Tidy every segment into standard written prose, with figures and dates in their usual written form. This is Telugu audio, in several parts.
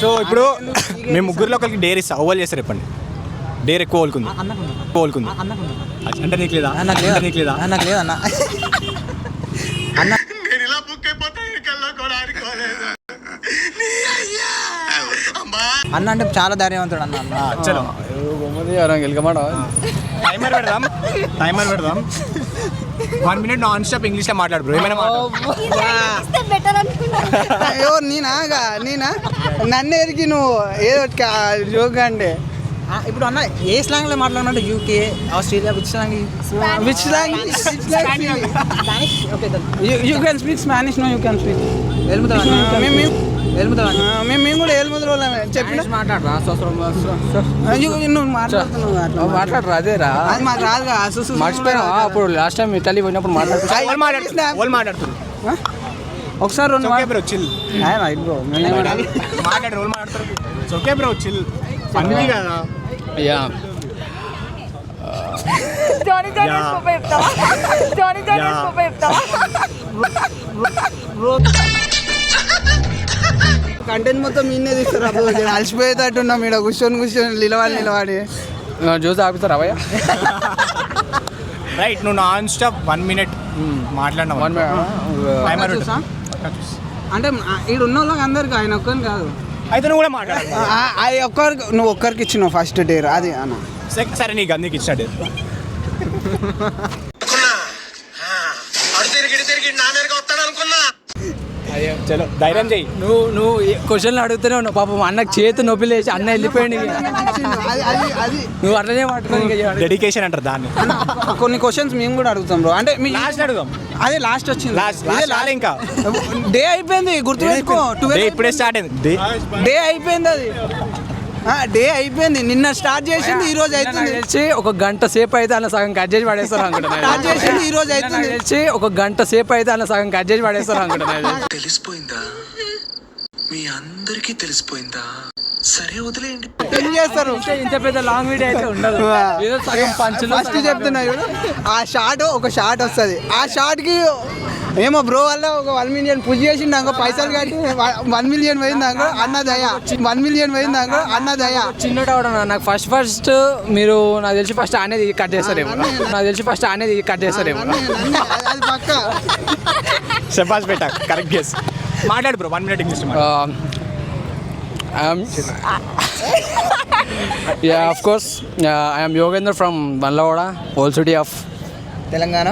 సో ఇప్పుడు మేము ముగ్గురులో ఒకరికి డేర్ ఇస్తా ఓవల్ చేస్తారు చెప్పండి. డేర్ ఎక్కువ కోలుకుంది అంటే నీకు లేదా నీకు లేదా నాకు లేదన్నా అన్న అంటే చాలా ధైర్యవంతుడు అన్న. చలో టైమర్ పెడదాం 1 minute నాన్ స్టాప్ ఇంగ్లీష్ లో మాట్లాడు బ్రో. ఏమైనా అయ్యో నేనా నన్ను ఎరికి నువ్వు ఏదో జోక్ అంటే ఇప్పుడు అన్న ఏ స్లాంగ్ లో మాట్లాడమంటే UK Australia which language you can speak Spanish no you can speak మేము కూడా ఏలుముద్ర వాళ్ళమే చెప్పిన నువ్వు మాట్లాడరా అదేరా అది మాకు రాదుగా మర్చిపోయినా అప్పుడు లాస్ట్ టైం ఇటలీ పోయినప్పుడు మాట్లాడుతున్నారు ఒకసారి రెండు బ్రో చిల్ మాట్లాడు రోల్ మాట్లాడతారు. ఓకే బ్రో చిల్ అన్నీ కదా యా కంటెంట్ మొత్తం మీనే తీస్తారు. అప్పుడు అలసిపోయేటట్టున్నాం ఇక్కడ కూర్చొని నిలబడి చూసి ఆపుతారా భయ్యా రైట్. నువ్వు నాన్ స్టాప్ 1 minute మాట్లాడినా అంటే ఇక్కడ ఉన్న వాళ్ళకి అందరికి ఆయన ఒక్కరిని కాదు అయితే నువ్వు కూడా మాట్లాడు. నువ్వు ఒక్కరికి ఇచ్చినావు ఫస్ట్ డేర్ అది అన్న. సరే నీకు అందుకు ఇచ్చిన డేర్ చలో ధైర్యం చెయ్యి. నువ్వు క్వశ్చన్లు అడుగుతూనే ఉన్నావు పాపం అన్నకు చేతి నొప్పి లేచి అన్న వెళ్ళిపోయింది. నువ్వు అట్లనే పట్టుకొని డెడికేషన్ అంటారు దాన్ని. కొన్ని క్వశ్చన్స్ మేము కూడా అడుగుతాం బ్రో. అంటే మీ లాస్ట్ అడుగుదాం. అదే లాస్ట్ వచ్చింది ఇంకా డే అయిపోయింది గుర్తుపెట్టుకో. ఇప్పుడే స్టార్ట్ అయింది డే అయిపోయింది అది డే అయిపోయింది. నిన్న స్టార్ట్ చేసింది ఈ రోజు అవుతుంది. ఒక గంట సేపు అయితే అన్న సగం కట్ చేసి పడేస్తారు అనుకుంటున్నా. స్టార్ట్ చేసింది ఈ రోజు అవుతుంది. ఒక గంట సేపు అయితే అన్న సగం కట్ చేసి పడేస్తారు అనుకుంటున్నా. తెలిసిపోయిందా మీ అందరికీ తెలిసిపోయిందా? సరే వదిలేయండి. ఏం చేస్తారు ఇంత పెద్ద లాంగ్ వీడియో అయితే ఉండదు. ఏదో సగం పంచులు ఫస్ట్ చెప్తున్నా ఆ షార్ట్ ఒక షార్ట్ వస్తుంది. ఆ షార్ట్కి ఏమో బ్రో వల్ల ఒక 1 million పుష్ చేసిండు అనుకో పైసలు కట్టి 1 million పోయింది అనుకో అన్న దయ 1 million పోయింది అనుకో అన్న దయ. చిన్న డౌట్ అన్న నాకు ఫస్ట్ మీరు నాకు తెలిసి ఫస్ట్ అనేది కట్ చేస్తారేమో. అది పక్క శబాష్ బేటా కరెక్ట్ గెస్. మాట్లాడు bro 1 minute English. Yeah, of course. I am Yogendra from Banlawada, old city of Telangana.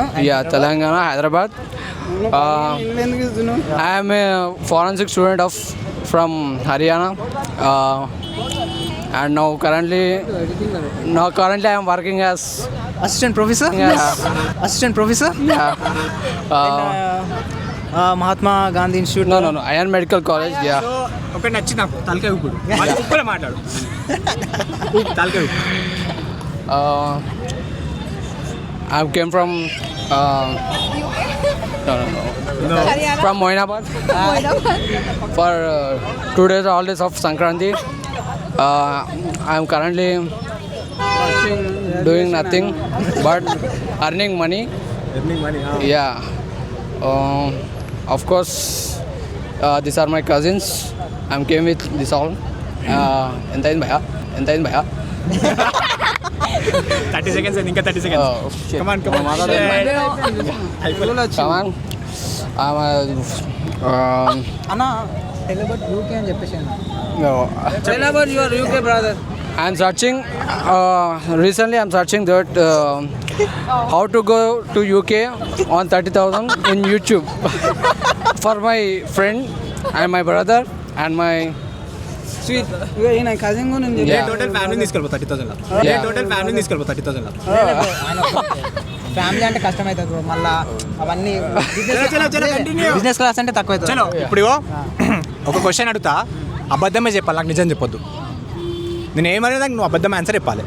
Telangana, Hyderabad. I am a forensic student from Haryana, and now currently I am working as assistant professor. Yeah. Mahatma Gandhi institute. No. Iron Medical College. Yeah. ఒకటి నచ్చి నాకు తలకాయ ఊపుడు ఉప్పులే మాట్లాడు. తలకాయ ఊపు. I came from from Moinabad for 2 days holidays of Sankranti. I am currently doing nothing but earning money. Yeah. Of course, these are my cousins. I came with this all. ఎంత అయింది భయ్యా 30 seconds ఇంకా 30 seconds. Come on. అన్న tell about UK అని చెప్పేసి tell about your UK brother. I'm searching recently I'm searching that how to go to UK on 30,000 in YouTube for my friend and my brother and my sweet ఈయన కజిన్ కూడా ఉంది. టోటల్ ఫ్యామిలీ తీసుకెళ్ళిపో 30,000 ఫ్యామిలీ అంటే కష్టమవుతుంది బ్రో. మళ్ళీ అవన్నీ బిజినెస్ క్లాస్ అంటే తక్కువ అవుతుంది. చలో ఇప్పుడు ఒక క్వశ్చన్ అడుగుతా, అబద్ధమే చెప్పాలి, నాకు నిజం చెప్పొద్దు. నేను ఏమనేది నువ్వు అబద్ధం ఆన్సర్ చెప్పాలి.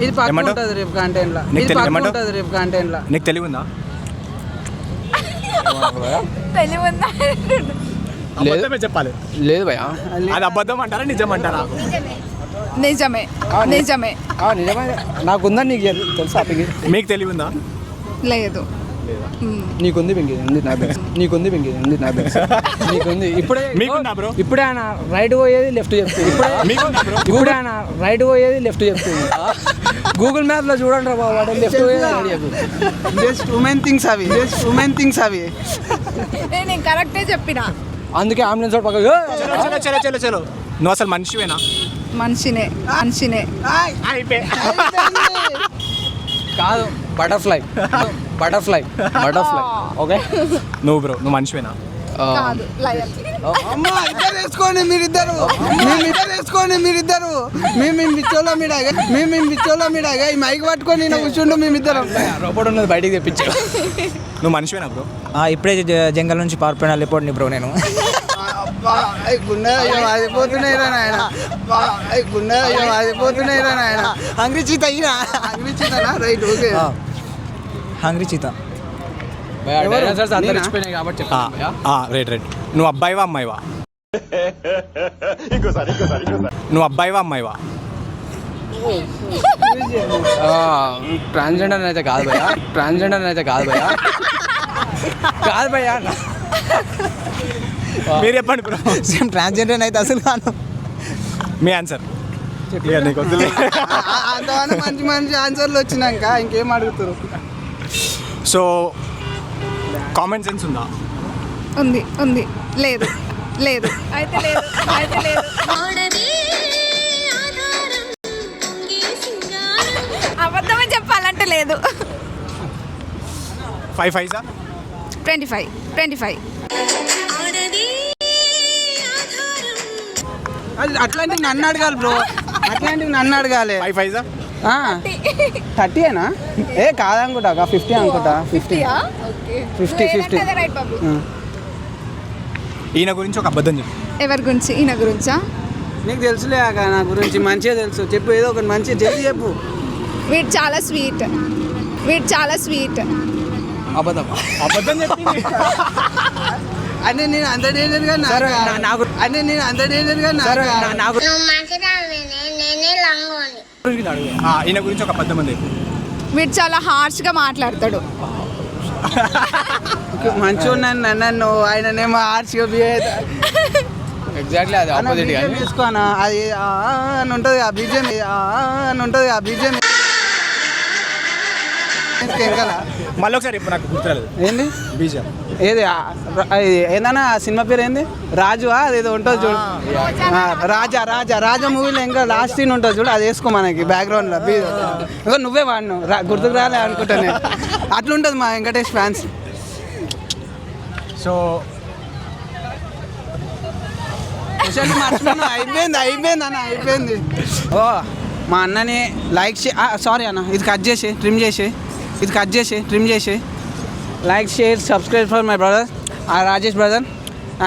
ఇది పక్క ఉంటుంది రేపు కంటెంట్లో. నీకు తెలివి ఉందా? అబద్ధమే చెప్పాలి. లేదు భయ్యా. అది అబద్ధం అంటారా నిజం అంటారా? నిజమే. నాకుందా నీకు తెలుసా? మీకు తెలివి ఉందా? లేదు. నీకుంది పింకి ఉంది నా తెలుసు నీకుంది పింకి ఉంది నా తెలుసు నీకుంది ఇప్పుడే మీకుందా bro? ఇప్పుడే ఆయన రైట్ పోయేది లెఫ్ట్ చెప్తుంది ఇప్పుడే ఆయన రైట్ పోయేది లెఫ్ట్ చెప్తుంది గూగుల్ మ్యాప్ లో చూడండి రా బాబు వాడు లెఫ్ట్ పోయేది right చెప్తుంది. జస్ట్ ఉమెన్ థింగ్స్ అవి నేను కరెక్టే చెప్పిన. అందుకే అంబులెన్స్ వాడు పక్కకు చలో నువ్వు అసలు మనిషివేనా? మనిషినే. కాదు బటర్ఫ్లై ఓకే నువ్వు బ్రో నువ్వు మనిషివేనా? కాదు లయన్. అమ్మా ఇద్దరు వేసుకోండి మీరిద్దరు మేము పిచ్చోళ్ళ మీడాగా ఈ మైక్ పట్టుకొని నేను కూర్చుండు మేమిద్దరం. రోబోట్ ఉన్నది బయటికి తెప్పించా. నువ్వు మనిషివేనా బ్రో? ఇప్పుడే జంగల్ నుంచి పారిపోయిన వెళ్ళిపోండి బ్రో నేను. ఆదిపోతున్నాయిరా నాయన హంగ్రీ చీతనా right okay hungry cheetah. Dinosaurs అందరూ చచ్చిపోయినాయి కాబట్టి చెప్తాను. రైట్ నువ్వు అబ్బాయివా అమ్మాయివా? నువ్వు అబ్బాయివా అమ్మాయివా? ట్రాన్స్జెండర్ అయితే కాదు భయ్యా కాదు భయ్యా మీరు చెప్పండి బ్రో. సేమ్ ట్రాన్స్జెండర్ అయితే అసలు కాను. మీ ఆన్సర్ అంతగానో మంచి ఆన్సర్లు వచ్చినాక ఇంకేం అడుగుతారు? సో కామన్ సెన్స్ ఉందా? ఉంది. లేదు. అయితే లేదు. అబద్ధమే చెప్పాలంటే లేదు. 5 5 25. అట్లాంటివి నన్ను అడగాలి బ్రో, నన్ను అడగాలి. 5 5 30ఏనా? ఏ కాదనుకుంటా 50 అనుకుంటా. 50 రైట్ బాబు. ఈయన గురించి ఒక అబద్ధం చెప్పు. ఎవరి గురించి? ఈయన గురించా? నీకు తెలుసులే నా గురించి మంచిగా తెలుసు. చెప్పు ఏదో ఒకటి మంచిగా జల్దీ చెప్పు. వీడు చాలా స్వీట్. అబద్ధం చెప్పింది. అంటే నేను అంత డేంజర్ గా నాకు ఈయన గురించి ఒక అబద్ధం ఉంది. వీడు చాలా హార్ష్గా మాట్లాడతాడు. మంచిగా నన్ను ఆయననేమో ఆర్ట్స్గా బిహేవ్ ఎగ్జాక్ట్లీ అది ఆపోజిట్ కానీ తీసుకోనా అది అని ఉంటుంది ఆ బీజం మళ్ళీ ఒకసారి ఇప్పుడు నాకు గుర్తురాలేదు. ఏంది బీజం ఏది ఏందన్నా సినిమా పేరు ఏంది? రాజు అదేదో ఉంటుంది చూడు. రాజా మూవీలో ఇంకా లాస్ట్ సీన్ ఉంటుంది చూడు, అది వేసుకో మనకి బ్యాక్గ్రౌండ్లో. ఇంకా నువ్వే వాడిను గుర్తుకు రాలే అనుకుంటా నేను. అట్లుంటుంది మా వెంకటేష్ ఫ్యాన్స్. సో అయిపోయింది. ఓ మా అన్నని లైక్ సారీ అన్న, ఇది కట్ చేసి ట్రిమ్ చేసి like share subscribe for my brother Rajesh brother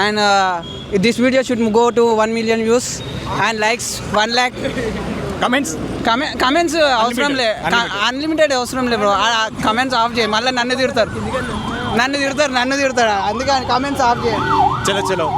and this video should go to 1 million views and likes 1 lakh. Comments అవసరం లే, అన్లిమిటెడ్ అవసరం లే బ్రో. కమెంట్స్ ఆఫ్ చేయి, మళ్ళీ నన్ను తిడతారు అందుకని కమెంట్స్ ఆఫ్ చేయండి. చలో